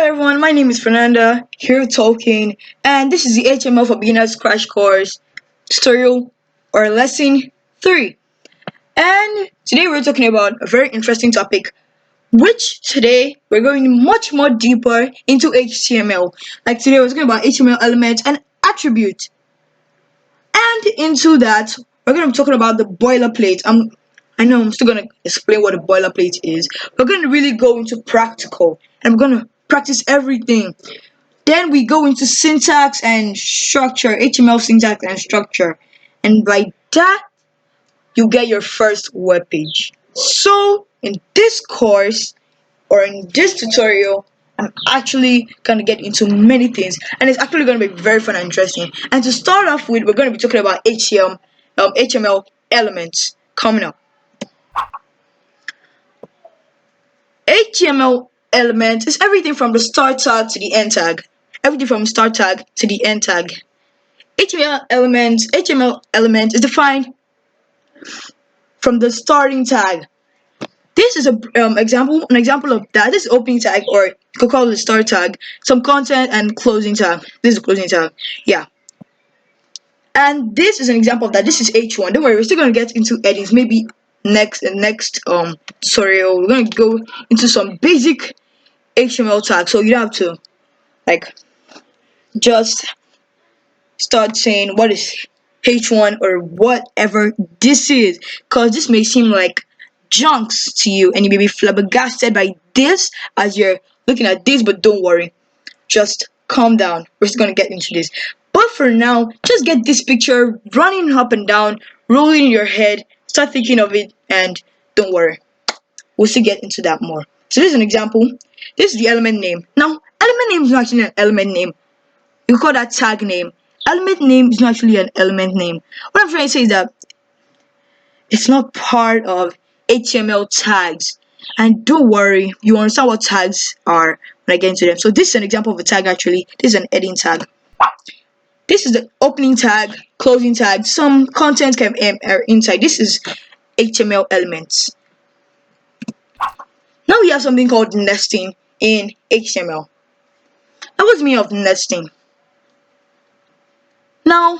everyone, my name is Fernanda, here talking, and this is the HTML for Beginners Crash Course tutorial or lesson 3. And today we're talking about a very interesting topic, which today we're going much more deeper into HTML. Like today we're talking about HTML elements and attributes. And into that, we're going to be talking about the boilerplate. I know I'm still going to explain what a boilerplate is. We're going to really go into practical, and we're going to practice everything. Then we go into syntax and structure, HTML syntax and structure. And by that, you get your first web page. So in this course, or in this tutorial, I'm actually going to get into many things, and it's actually going to be very fun and interesting. And to start off with, we're going to be talking about HTML elements coming up. HTML element is everything from the start tag to the end tag. Everything from start tag to the end tag. HTML element is defined from the starting tag. This is an example of that. This is opening tag, or you could call it start tag, some content, and closing tag. This is closing tag. Yeah. And this is an example of that. This is H1. Don't worry, we're still gonna get into edits. Maybe next tutorial we're gonna go into some basic HTML tags, so you don't have to like just start saying what is H1 or whatever this is, because this may seem like junks to you and you may be flabbergasted by this as you're looking at this, but don't worry, just calm down. We're just gonna get into this, but for now just get this picture running up and down, rolling in your head, start thinking of it, and don't worry, we'll still get into that more. So this is an example. This is the element name. Now element name is not actually an element name, you call that tag name. Element name is not actually an element name. What I'm trying to say is that it's not part of HTML tags. And don't worry, you understand what tags are when I get into them. So this is an example of a tag actually. This is an heading tag. This is the opening tag, closing tag. Some content can are inside. This is HTML elements. Now we have something called nesting in HTML. Now what's the meaning of nesting? Now,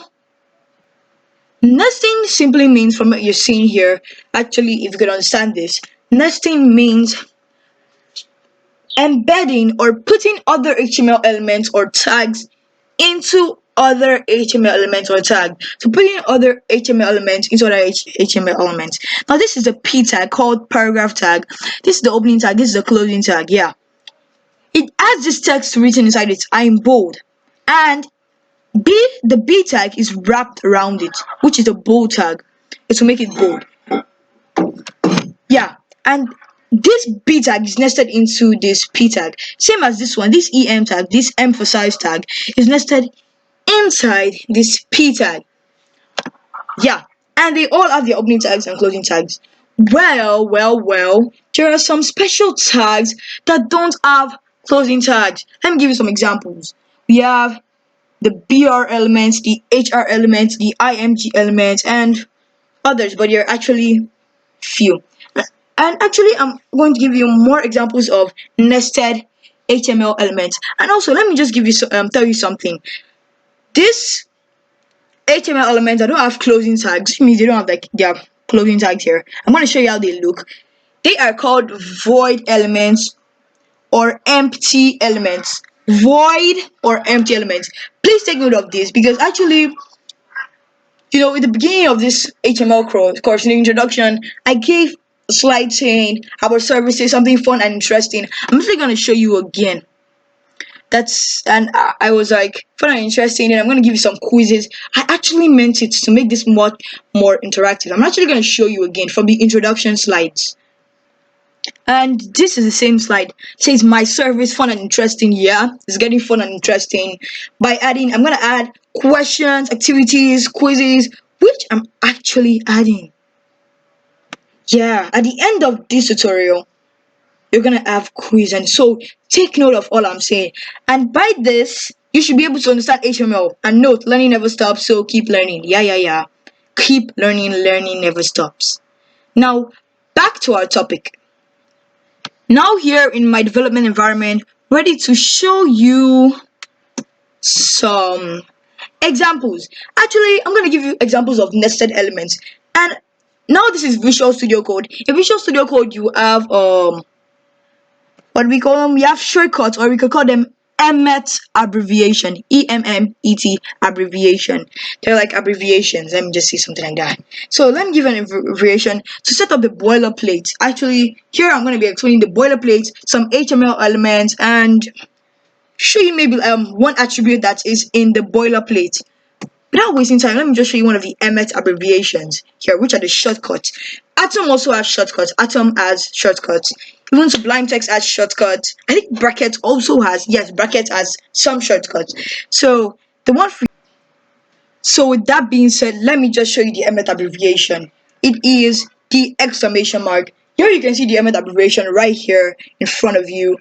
nesting simply means, from what you're seeing here, actually, if you could understand this, nesting means embedding or putting other HTML elements or tags into other HTML elements or tag. So putting other HTML elements into other HTML elements. Now this is a P tag called paragraph tag. This is the opening tag. This is the closing tag. Yeah. It has this text written inside it. I'm bold. And the B tag is wrapped around it, which is a bold tag. It will make it bold. Yeah, and this B tag is nested into this P tag. Same as this one, this EM tag, this emphasize tag is nested inside this P tag. Yeah, and they all have their opening tags and closing tags. Well, there are some special tags that don't have closing tags. Let me give you some examples. We have the BR elements, the HR elements, the IMG elements, and others, but there are actually few. And actually, I'm going to give you more examples of nested HTML elements. And also, let me just give you tell you something. This HTML elements that don't have closing tags, which means they don't have like their closing tags here. I'm going to show you how they look. They are called void elements or empty elements. Void or empty elements. Please take note of this, because actually, you know, at the beginning of this HTML course, in the introduction, I gave a slide saying our service is something fun and interesting. I'm actually going to show you again. I was like, fun and interesting, and I'm going to give you some quizzes. I actually meant it to make this much more interactive. I'm actually going to show you again from the introduction slides. And this is the same slide. It says my service fun and interesting. Yeah, it's getting fun and interesting. By adding, I'm going to add questions, activities, quizzes, which I'm actually adding. Yeah, at the end of this tutorial, you're gonna have quiz, and so take note of all I'm saying. And by this, you should be able to understand HTML. And note, learning never stops, so keep learning. Yeah. Keep learning, learning never stops. Now, back to our topic. Now here in my development environment, ready to show you some examples. Actually, I'm going to give you examples of nested elements. And now this is Visual Studio Code. In Visual Studio Code, you have what we call them. We have shortcuts, or we could call them EMET abbreviation. EMMET abbreviation. They're like abbreviations. Let me just see something like that. So let me give an abbreviation to set up the boilerplate. Actually, here I'm going to be explaining the boilerplate, some HTML elements, and show you maybe one attribute that is in the boilerplate. Without wasting time, let me just show you one of the EMET abbreviations here, which are the shortcuts. Atom also has shortcuts. Atom has shortcuts. Even Sublime Text has shortcuts. I think Bracket also has, yes, Bracket has some shortcuts. So the one for so with that being said, let me just show you the EMET abbreviation. It is the exclamation mark. Here you can see the EMET abbreviation right here in front of you.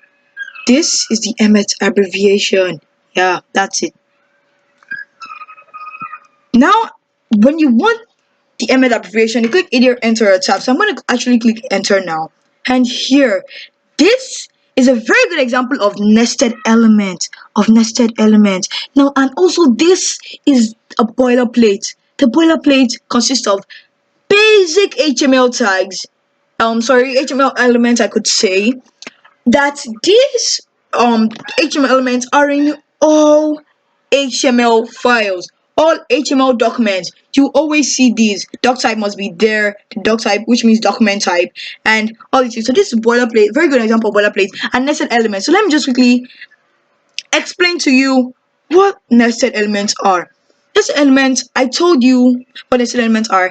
This is the EMET abbreviation. Yeah, that's it. Now, when you want the EMET abbreviation, you click either enter or tab. So I'm going to actually click enter now. And here, this is a very good example of nested element. Now, and also this is a boilerplate. The boilerplate consists of basic HTML tags. HTML elements, I could say that these HTML elements are in all HTML files, all HTML documents. You always see these. Doc type must be there, the doc type, which means document type, and all these things. So this is boilerplate, very good example of boilerplate and nested elements. So let me just quickly explain to you what nested elements are. Nested elements, I told you what nested elements are.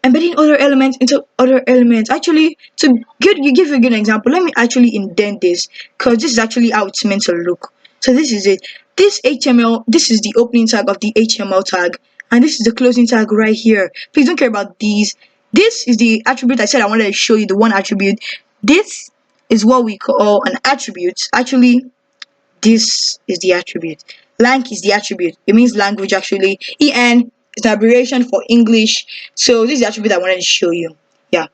Embedding other elements into other elements. Actually, to give you a good example, let me actually indent this, because this is actually how it's meant to look. So this is it. This HTML, this is the opening tag of the HTML tag, and this is the closing tag right here. Please don't care about these. This is the attribute I said I wanted to show you, the one attribute. This is what we call an attribute. Actually, this is the attribute. Lang is the attribute. It means language actually. En is an abbreviation for English. So this is the attribute I wanted to show you. Yeah.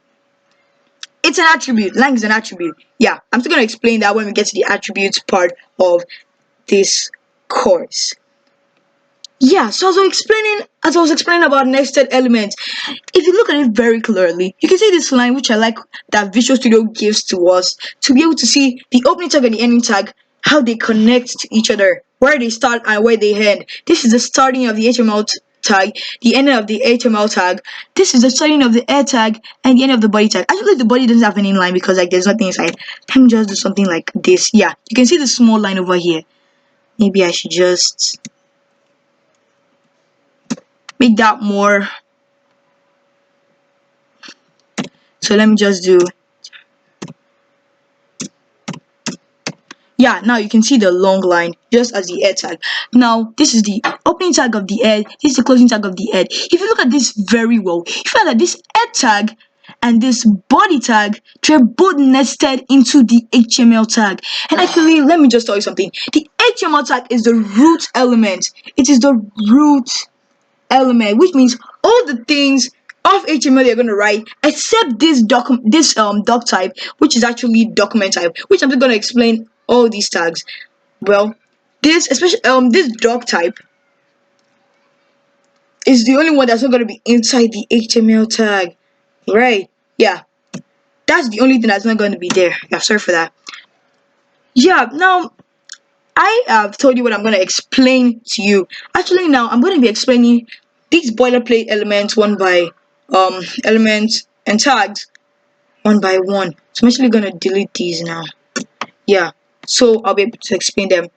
It's an attribute. Lang is an attribute. Yeah. I'm still gonna explain that when we get to the attributes part of this course. Yeah, so as I was explaining about nested elements, if you look at it very clearly, you can see this line, which I like, that Visual Studio gives to us to be able to see the opening tag and the ending tag, how they connect to each other, where they start and where they end. This is the starting of the HTML tag, the ending of the HTML tag. This is the starting of the head tag and the end of the body tag. Actually, the body doesn't have any line because like there's nothing inside. Let me just do something like this. Yeah, you can see the small line over here. Maybe I should just make that more. So let me just do, yeah, now you can see the long line just as the head tag. Now this is the opening tag of the head, this is the closing tag of the head. If you look at this very well, you find that this head tag and this body tag, they're both nested into the HTML tag. And actually, let me just tell you something. The HTML tag is the root element. It is the root element, which means all the things of HTML you're going to write except this doc type, which is actually document type, which I'm just going to explain all these tags. Well, this especially this doc type is the only one that's not going to be inside the HTML tag, right? Yeah, that's the only thing that's not going to be there. Yeah, sorry for that. Yeah, now I have told you what I'm going to explain to you. Actually, now I'm going to be explaining these boilerplate elements one by elements and tags one by one. So I'm actually going to delete these now. Yeah, so I'll be able to explain them.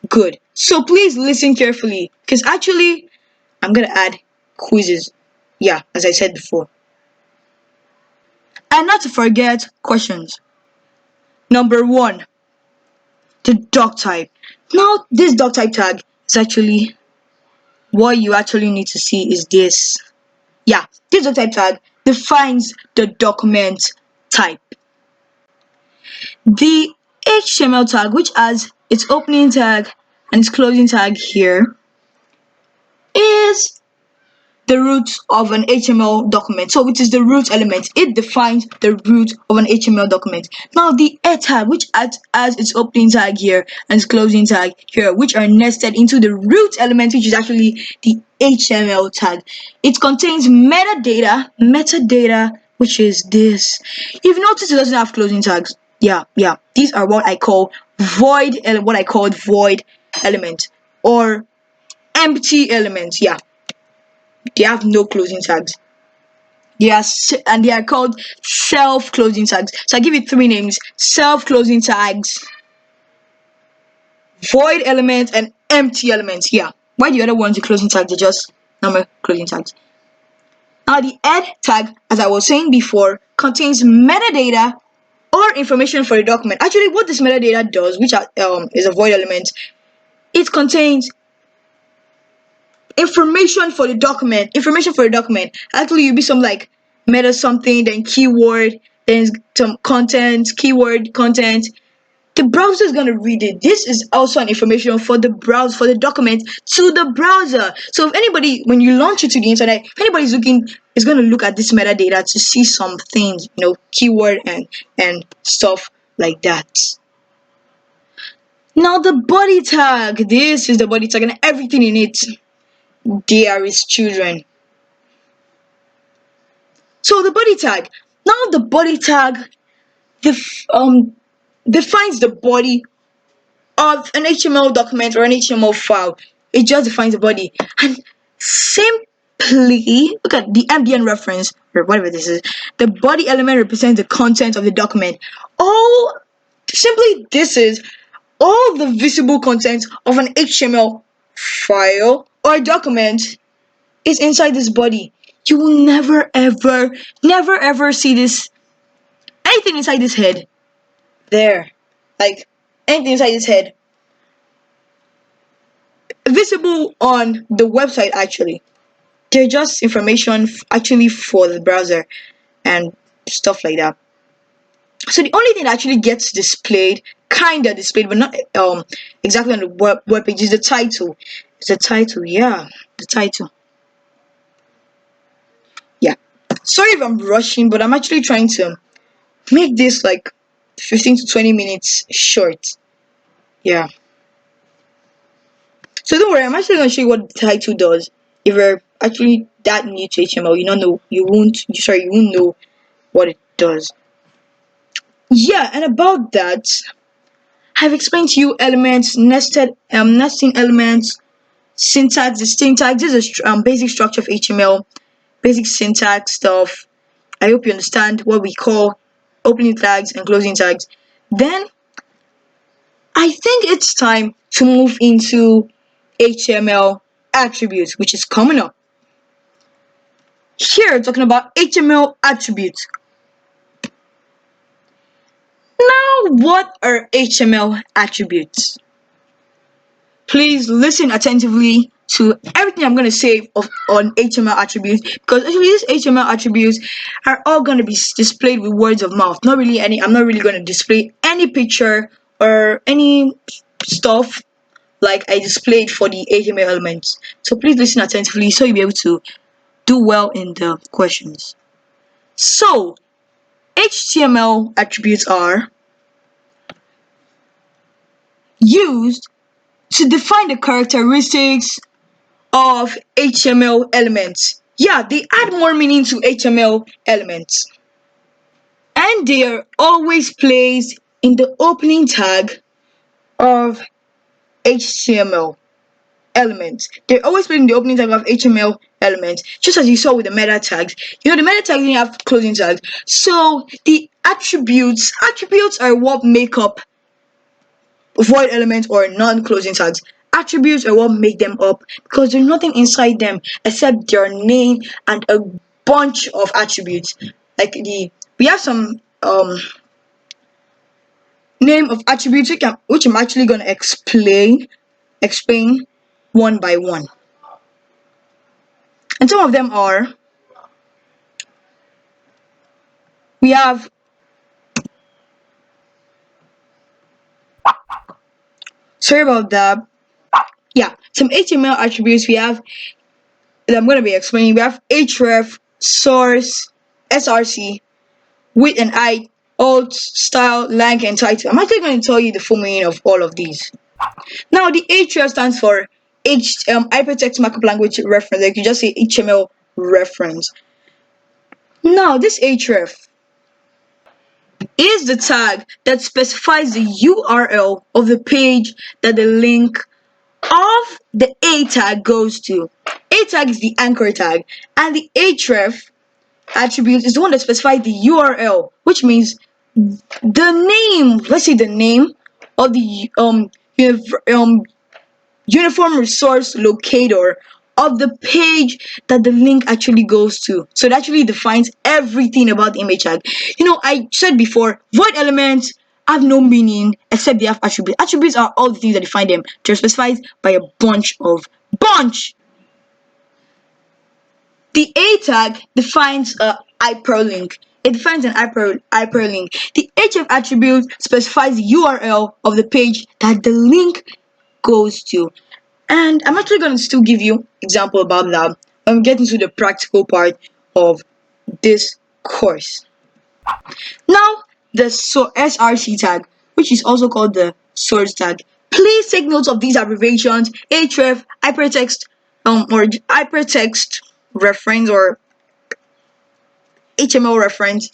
Good. So please listen carefully, because actually I'm going to add quizzes. Yeah, as I said before. And not to forget questions. Number 1, the doc type. Now this doc type tag is actually what you actually need to see is this. Yeah, this doc type tag defines the document type. The HTML tag, which has its opening tag and its closing tag here, is the root of an HTML document. So it is the root element. It defines the root of an HTML document. Now the head tag, which adds its opening tag here and its closing tag here, which are nested into the root element, which is actually the HTML tag. It contains metadata, which is this. You've noticed it doesn't have closing tags. Yeah. These are what I call void element or empty elements. Yeah, they have no closing tags. They are called self closing tags. So I give it three names: self closing tags, void elements, and empty elements. Yeah. Why the other ones the closing tags are just normal closing tags? Now the head tag, as I was saying before, contains metadata or information for the document. Actually, what this metadata does, which is a void element, it contains information for the document. Actually, you'll be some like meta something, then keyword, then some content, keyword, content. The browser is going to read it. This is also an information for the browser, for the document to the browser. So if anybody, when you launch it to the internet, if anybody's looking, is going to look at this metadata to see some things, keyword and stuff like that. Now the body tag. This is the body tag and everything in it. There is children. So the body tag. Now the body tag defines the body of an HTML document or an HTML file. It just defines the body. And simply look at the MDN reference or whatever this is. The body element represents the content of the document. All simply this is all the visible content of an HTML file or document is inside this body. You will never ever see this anything inside this head. There. Like anything inside this head. Visible on the website actually. They're just information actually for the browser and stuff like that. So the only thing that actually gets displayed, kinda displayed, but not exactly on the web page is the title. It's the title, yeah. The title. Yeah. Sorry if I'm rushing, but I'm actually trying to make this like 15 to 20 minutes short. Yeah. So don't worry, I'm actually gonna show you what the title does. If you're actually that new to HTML, you won't know what it does. Yeah, and about that, I've explained to you elements, nesting elements, syntax, the syntax. This is basic structure of HTML, basic syntax stuff. I hope you understand what we call opening tags and closing tags. Then I think it's time to move into HTML attributes, which is coming up. Here, talking about HTML attributes. Now, what are HTML attributes? Please listen attentively to everything I'm going to say on HTML attributes, because actually these HTML attributes are all going to be displayed with words of mouth. I'm not really going to display any picture or any stuff like I displayed for the HTML elements. So please listen attentively so you'll be able to do well in the questions. So HTML attributes are used to define the characteristics of HTML elements. Yeah, they add more meaning to HTML elements. And they are always placed in the opening tag of HTML elements. They're always placed in the opening tag of HTML elements, just as you saw with the meta tags. The meta tags didn't have closing tags. So the attributes are what make up void elements or non-closing tags. Attributes are what make them up because there's nothing inside them except their name and a bunch of attributes. We have some name of attributes which I'm actually gonna explain one by one. And some of them are, we have, sorry about that. Yeah, some HTML attributes we have that I'm going to be explaining. We have href, source, src, width and height, alt, style, length, and title. I'm actually going to tell you the full meaning of all of these. Now, the href stands for hypertext markup language reference. Like you just say HTML reference. Now, this href is the tag that specifies the URL of the page that the link of the A tag goes to. A tag is the anchor tag, and the href attribute is the one that specifies the URL, which means the name. Let's say the name of the uniform resource locator of the page that the link actually goes to. So it actually defines everything about the image tag. I said before, void elements have no meaning except they have attributes. Attributes are all the things that define them. They're specified by a bunch. The A tag defines a hyperlink. It defines an hyperlink. The href attribute specifies the URL of the page that the link goes to. And I'm actually going to still give you example about that when we get into the practical part of this course. Now, the src tag, which is also called the source tag. Please take note of these abbreviations: href, hypertext, or hypertext reference, or HTML reference.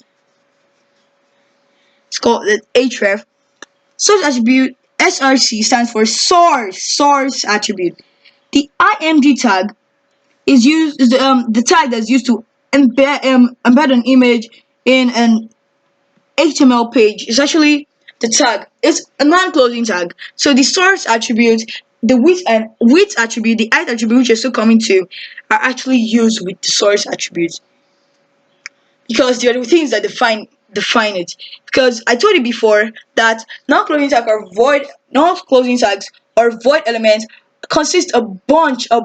It's called the href. Source attribute, src, stands for source attribute. The img tag is the tag that's used to embed an image in an HTML page. Is actually the tag. It's a non-closing tag. So the source attribute, the width attribute, the height attribute, which you're still coming to, are actually used with the source attribute because they're the things that define it. Because I told you before that non-closing tags or void elements consist a bunch of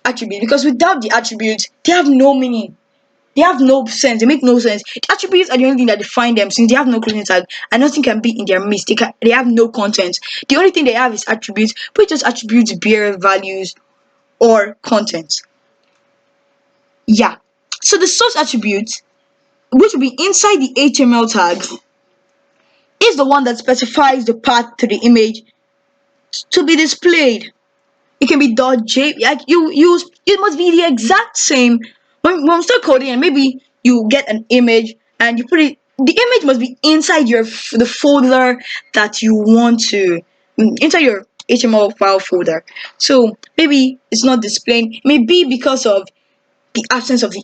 attributes, because without the attributes they have no meaning. They have no sense. They make no sense. The attributes are the only thing that define them, since they have no closing tag and nothing can be in their midst. They have no content. The only thing they have is attributes, which those attributes bear values or content. Yeah. So the source attribute, which will be inside the HTML tag, is the one that specifies the path to the image to be displayed. It can be .jpg. Like it must be the exact same. When we start coding, and maybe you get an image and you put it. The image must be inside the folder that you want to, inside your HTML file folder. So maybe it's not displaying. Maybe because of the absence of the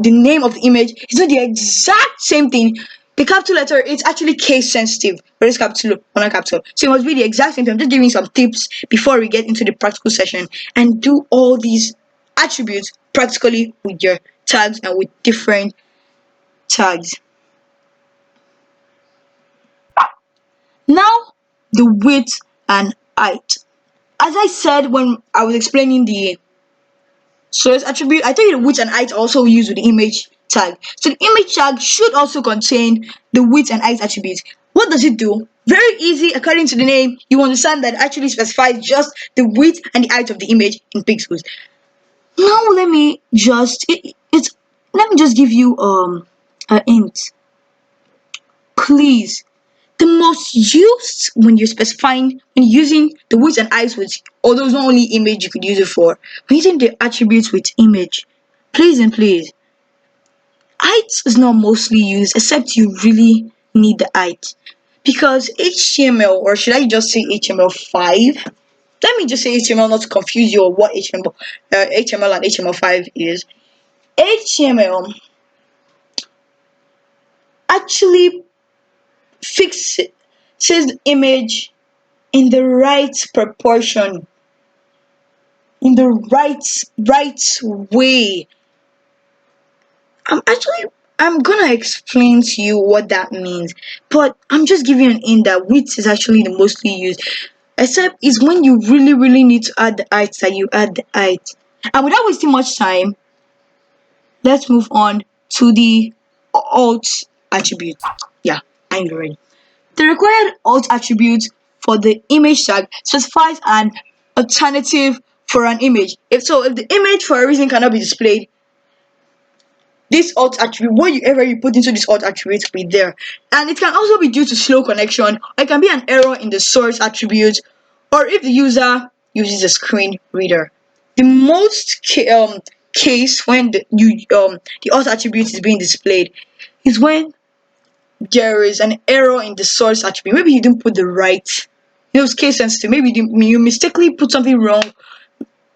name of the image. It's not the exact same thing. The capital letter, it's actually case sensitive, but it's capital or not capital. So it must be the exact same thing. I'm just giving some tips before we get into the practical session and do all these attributes practically with your tags and with different tags. Now, the width and height. As I said when I was explaining the source attribute, I told you the width and height also used with the image tag. So the image tag should also contain the width and height attributes. What does it do? Very easy. According to the name, you understand that it actually specifies just the width and the height of the image in pixels. Now let me just give you a hint. Please, the most used when you're specifying, when using the width and height with, although it's not only image you could use it for, when using the attributes with image, please and please, height is not mostly used except you really need the height, because HTML, or should I just say HTML5? Let me just say HTML not to confuse you on what HTML and HTML5 is. HTML actually fixes the image in the right proportion, in the right way. I'm gonna explain to you what that means, but I'm just giving an hint that width is actually the mostly used. Except it's when you really need to add the height that you add the height. And without wasting much time, let's move on to the alt attribute. Yeah, I'm ready. The required alt attribute for the image tag specifies an alternative for an image. If the image for a reason cannot be displayed, this alt attribute, whatever you put into this alt attribute, will be there. And it can also be due to slow connection, or it can be an error in the source attribute, or if the user uses a screen reader. The most case when the alt attribute is being displayed is when there is an error in the source attribute. Maybe you didn't put the right, it's case sensitive. Maybe you mistakenly put something wrong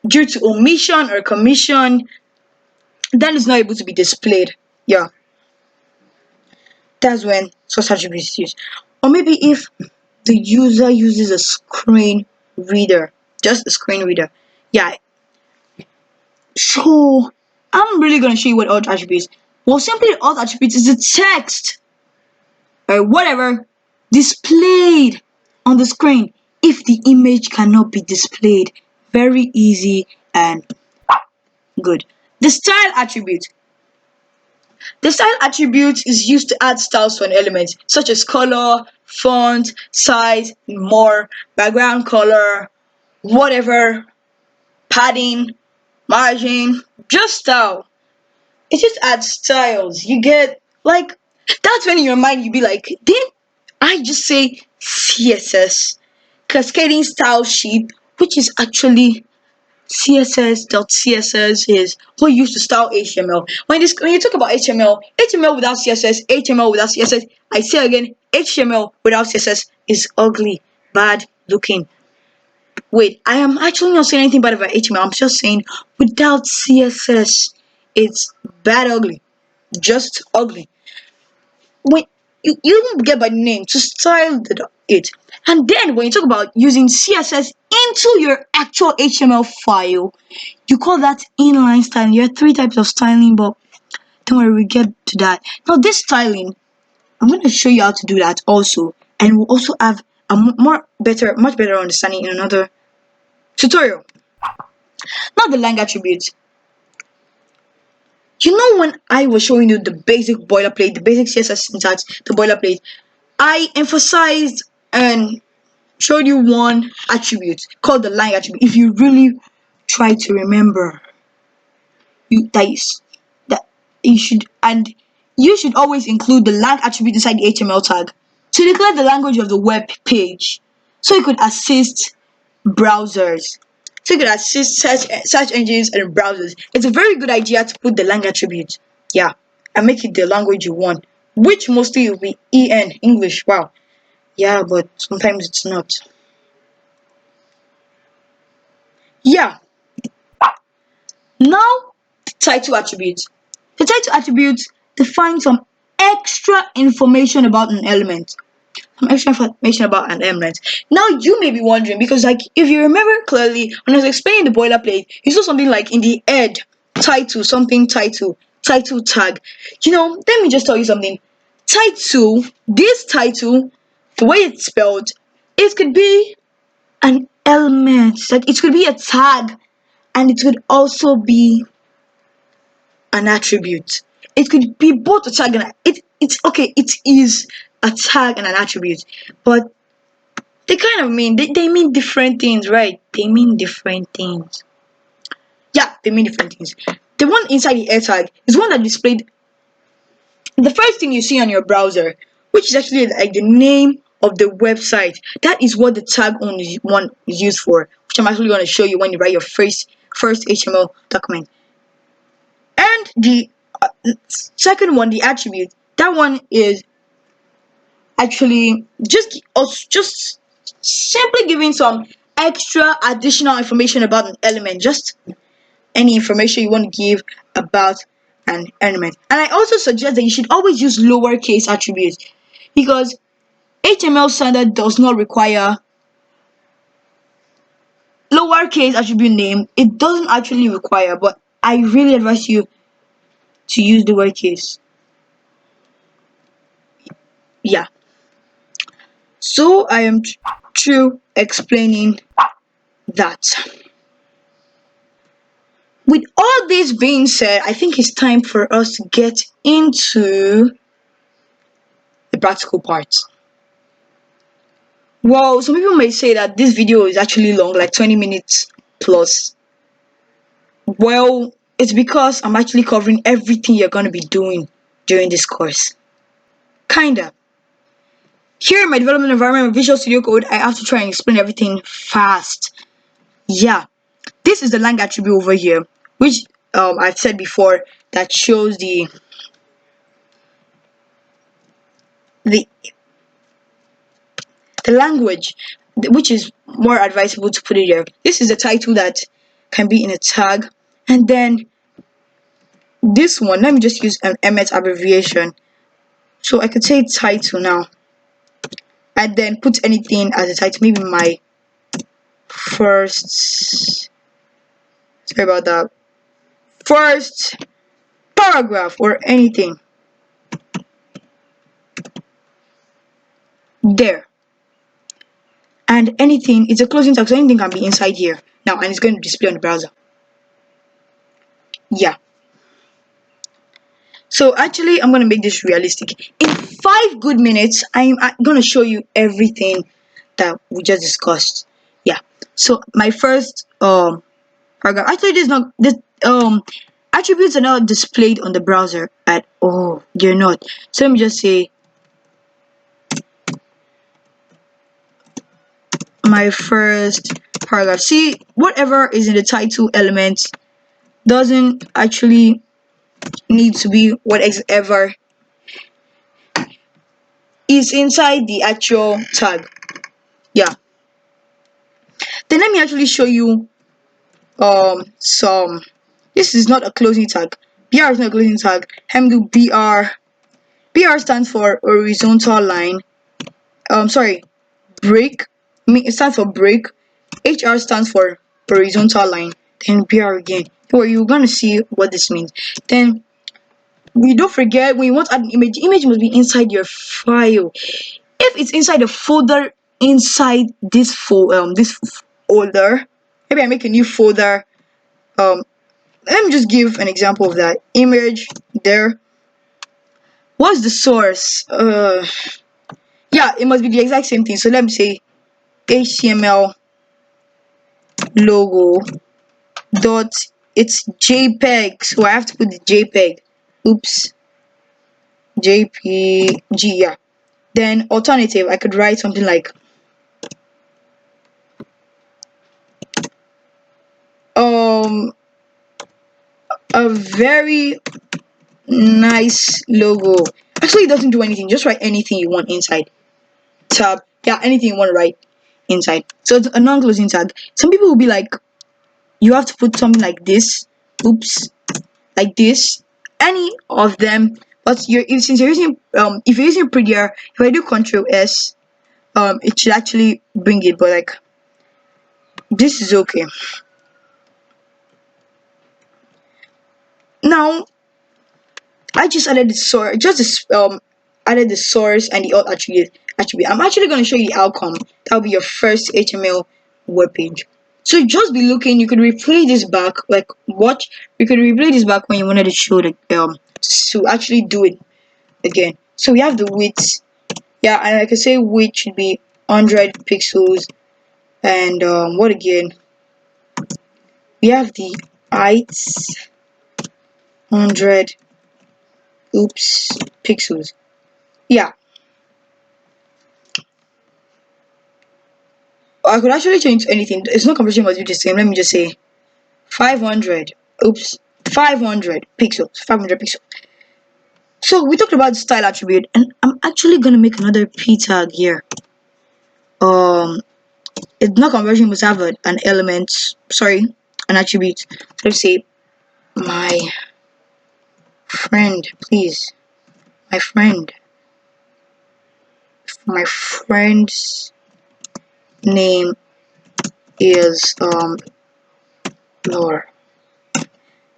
due to omission or commission, then it's not able to be displayed. Yeah, that's when source attribute is used. Or maybe if the user uses a screen reader, just a screen reader. Yeah. So I'm really gonna show you what alt attribute is. Well, simply alt attribute is the text or whatever displayed on the screen if the image cannot be displayed. Very easy and good. The style attribute. The style attribute is used to add styles to an element, such as color, font, size, more, background color, whatever, padding, margin, just style. It just adds styles. You get like that's when in your mind you be like, didn't I just say CSS? Cascading style sheet, which is actually CSS.css is what you use to style HTML. When you talk about HTML, HTML without CSS, HTML without CSS, I say again, HTML without CSS is ugly, bad looking. Wait, I am actually not saying anything bad about HTML. I'm just saying without CSS, it's bad ugly, just ugly. When you don't get by name to style it. And then when you talk about using CSS into your actual HTML file, you call that inline styling. There are three types of styling, but don't worry, we get to that. Now this styling, I'm going to show you how to do that also, and we'll also have a much better understanding in another tutorial. Now the lang attributes. You know when I was showing you the basic boilerplate, the basic CSS syntax, the boilerplate, I emphasized and showed you one attribute called the lang attribute. If you really try to remember, that you should always include the lang attribute inside the HTML tag to declare the language of the web page, so you could assist browsers. So you could assist search engines and browsers. It's a very good idea to put the lang attribute, yeah, and make it the language you want, which mostly will be EN English. Wow, yeah, but sometimes it's not. Yeah. Now, the title attribute. The title attribute defines some extra information about an element. Some extra information about an element. Now you may be wondering, because like if you remember clearly when I was explaining the boilerplate, you saw something like in the head title, something title tag. Let me just tell you something. This title, the way it's spelled, it could be an element, like it could be a tag, and it could also be an attribute. It could be both a tag and it's okay, it is a tag and an attribute, but they kind of they mean different things, right? They mean different things. Yeah, they mean different things. The one inside the air tag is one that displayed the first thing you see on your browser, which is actually like the name of the website. That is what the tag one is used for, which I'm actually going to show you when you write your first HTML document. And the second one, the attribute, that one is actually just simply giving some extra additional information about an element, just any information you want to give about an element. And I also suggest that you should always use lowercase attributes, because HTML standard does not require lowercase attribute name. It doesn't actually require, but I really advise you to use lowercase. Yeah. So I am through explaining that. With all this being said, I think it's time for us to get into the practical parts. Well, some people may say that this video is actually long, like 20 minutes plus. Well, it's because I'm actually covering everything you're going to be doing during this course. Kinda. Here in my development environment with Visual Studio Code, I have to try and explain everything fast. Yeah, this is the lang attribute over here, which I've said before, that shows the the language, which is more advisable to put it here. This is the title that can be in a tag, and then this one, let me just use an Emmet abbreviation. So I could say title now, and then put anything as a title, maybe my first, sorry about that, first paragraph or anything. There. And anything, it's a closing tag, so anything can be inside here now, and it's going to display on the browser. Yeah. So actually, I'm going to make this realistic. In 5 good minutes, I'm going to show you everything that we just discussed. Yeah. So my first paragraph. Actually, this attributes are not displayed on the browser at all. They're not. So let me just say my first paragraph. See, whatever is in the title element doesn't actually need to be whatever is inside the actual tag. Yeah. Then let me actually show you some. This is not a closing tag. BR is not a closing tag. Let me do BR. BR stands for horizontal line. Sorry, break. It stands for break. HR stands for horizontal line. Then BR again. So you're gonna see what this means. Then we don't forget, when you want to add an image, the image must be inside your file. If it's inside a folder inside this folder, maybe I make a new folder. Let me just give an example of that image there. What's the source? Yeah, it must be the exact same thing. So let me say HTML logo dot, it's JPEG, so I have to put the JPEG. Oops, JPG. Yeah. Then alternative, I could write something like a very nice logo. Actually, it doesn't do anything. Just write anything you want inside. Tab. Yeah, anything you want to write inside. So it's a non-closing tag. Some people will be like, you have to put something like this. Oops, like this. Any of them. But since you're using if you're using Prettier, if I do Control S, it should actually bring it. But like, this is okay. Now I just added the source, added the source and the alt attribute. I'm actually going to show you the outcome. That'll be your first HTML web page. So just be looking. You could replay this back, like watch. You could replay this back when you wanted to show the to actually do it again. So we have the width. Yeah, and I can say width should be 100 pixels. And what again? We have the height 100. Oops, pixels. Yeah. I could actually change anything. It's not conversion must be the same. Let me just say 500. Oops, 500 pixels. 500 pixels. So we talked about the style attribute, and I'm actually gonna make another p tag here. It's not conversion must have an element. Sorry, an attribute. Let's say my friend, please. My friend. My friend's name is Laura.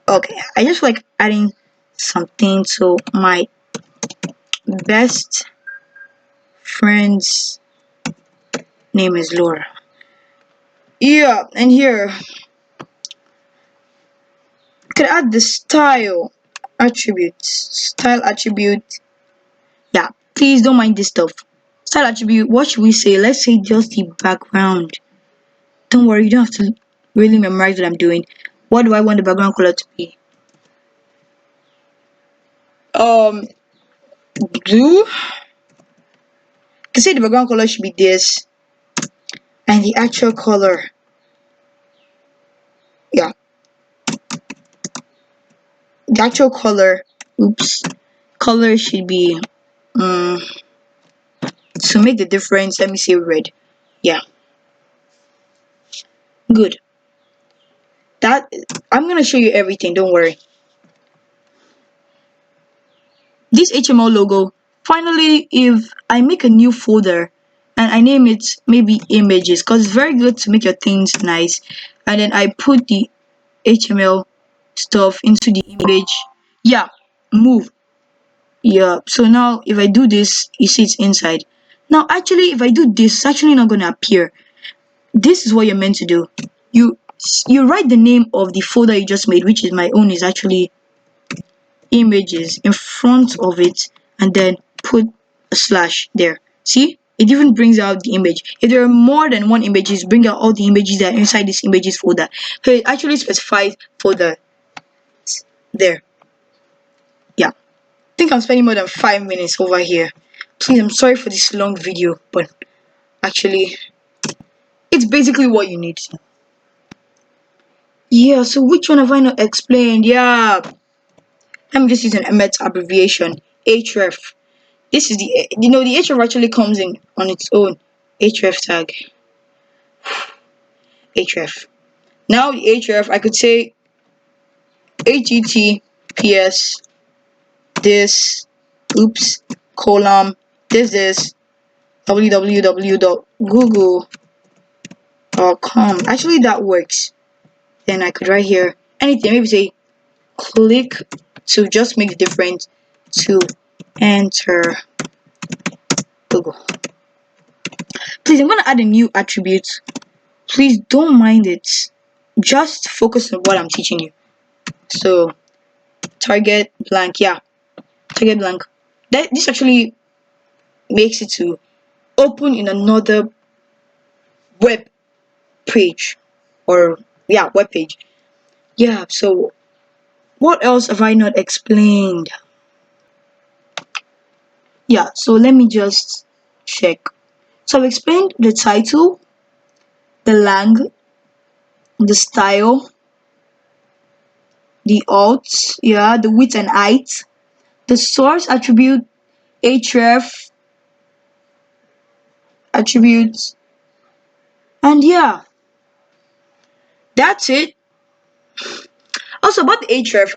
Okay, I just like adding something to my best friend's name is Laura. Yeah, and here you can add the style attribute. Style attribute. Yeah, please don't mind this stuff. Style attribute, what should we say? Let's say just the background. Don't worry, you don't have to really memorize what I'm doing. What do I want the background color to be? Blue. You can say the background color should be this, and the actual color, yeah, the actual color, color should be, to make the difference, let me say red. Yeah, good. That, I'm gonna show you everything, don't worry. This HTML logo, finally, if I make a new folder and I name it maybe images, because it's very good to make your things nice, and then I put the HTML stuff into the image, yeah, move. Yeah, so now if I do this, you see it's inside. Now actually, if I do this, it's actually not gonna appear. This is what you're meant to do. You write the name of the folder you just made, which is my own, is actually images, in front of it, and then put a slash there. See, it even brings out the image. If there are more than one images, bring out all the images that are inside this images folder. So it actually specifies folder there. Yeah, I think I'm spending more than 5 minutes over here. Please, I'm sorry for this long video, but actually it's basically what you need. Yeah, so which one have I not explained? Yeah, let me just use an Emmet abbreviation, href. This is the, the href actually comes in on its own. Href tag, href. Now the href, I could say https this, column this www.google.com. Actually that works. Then I could write here anything, maybe say click to just make the difference to enter Google. Please, I'm gonna add a new attribute. Please don't mind it. Just focus on what I'm teaching you. So target blank, yeah, target blank. This actually makes it to open in another web page, or yeah, web page. Yeah, so what else have I not explained? Yeah, so let me just check. So I've explained the title, the lang, the style, the alt, yeah, the width and height, the source attribute, href attributes, and yeah, that's it. Also about the href,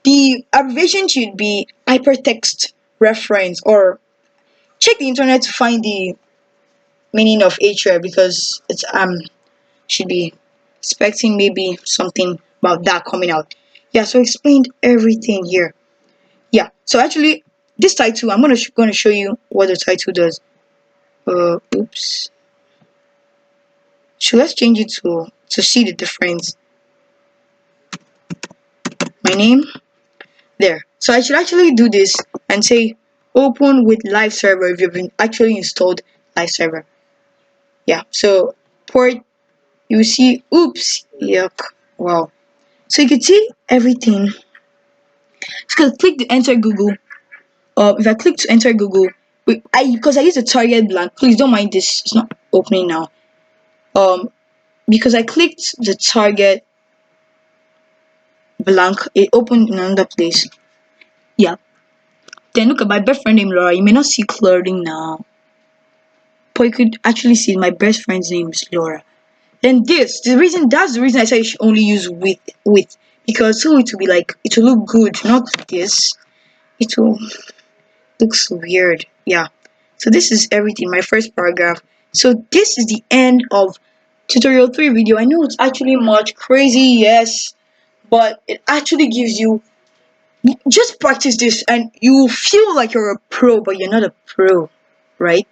the abbreviation should be hypertext reference, or check the internet to find the meaning of href, because it's should be expecting maybe something about that coming out. Yeah, so I explained everything here. Yeah, so actually this title, I'm gonna show you what the title does. Oops. So let's change it to see the difference. My name there. So I should actually do this and say open with live server if you've been actually installed live server. Yeah, so port, you see, oops, yuck, wow. So you can see everything. So click to enter Google. If I click to enter Google, because I use a target blank, please don't mind this, it's not opening now. Because I clicked the target blank, it opened in another place. Yeah. Then look at my best friend named Laura. You may not see clothing now, but you could actually see my best friend's name is Laura. Then that's the reason I say you should only use with, because so it will be like, it will look good, not this. It will looks weird. Yeah. So this is everything, my first paragraph. So this is the end of tutorial 3 video. I know it's actually much crazy, yes, but it actually gives you, just practice this and you feel like you're a pro, but you're not a pro, right?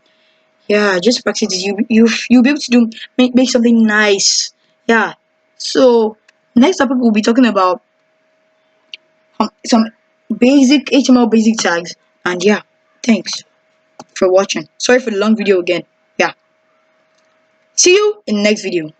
Yeah, just practice this. You'll be able to make something nice. Yeah. So next topic we'll be talking about some basic HTML basic tags. And yeah, thanks for watching. Sorry for the long video again. Yeah. See you in the next video.